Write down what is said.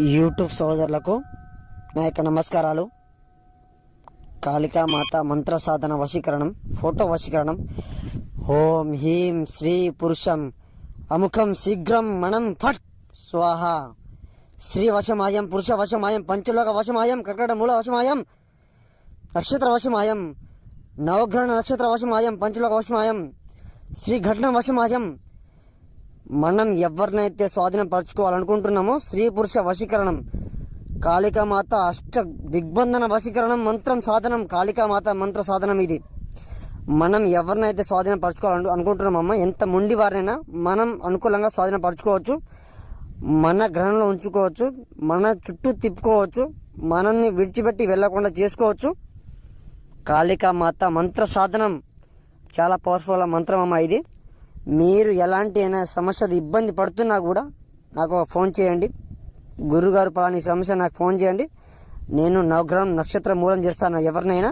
YouTube సోదరులకు నా యొక్క నమస్కారాలు. కాళికామాత మంత్ర సాధన వశీకరణం, ఫోటో వశీకరణం. ఓం హ్రీం శ్రీ పురుషం అముఖం శీఘ్రం మనం ఫట్ స్వాహ. శ్రీ వశమాయం, పురుష వశమాయం, పంచలోక వశమాయం, కర్కట మూల వశమాయం, నక్షత్ర వశమాయం, నవగ్రహణ నక్షత్ర వశమాయం, పంచలోక వశమాయం, శ్రీ ఘటన వశమాయం. మనం ఎవరినైతే స్వాధీనం పరచుకోవాలనుకుంటున్నామో స్త్రీ పురుష వశీకరణం, కాళికామాత అష్ట దిగ్బంధన వశీకరణం మంత్రం సాధనం, కాళికామాత మంత్ర సాధనం ఇది. మనం ఎవరినైతే స్వాధీనం పరచుకోవాలని అనుకుంటున్నామమ్మా, ఎంత మొండి వారైనా మనం అనుకూలంగా స్వాధీనం పరచుకోవచ్చు, మన గ్రహంలో ఉంచుకోవచ్చు, మన చుట్టూ తిప్పుకోవచ్చు, మనల్ని విడిచిపెట్టి వెళ్లకుండా చేసుకోవచ్చు. కాళికామాత మంత్ర సాధనం చాలా పవర్ఫుల్ మంత్రం అమ్మా ఇది. మీరు ఎలాంటి అయినా సమస్యలు ఇబ్బంది పడుతున్నా కూడా నాకు ఫోన్ చేయండి. గురుగారు పలాని సమస్య నాకు ఫోన్ చేయండి, నేను నవగ్రహం నక్షత్ర మూలం చేస్తాను ఎవరినైనా.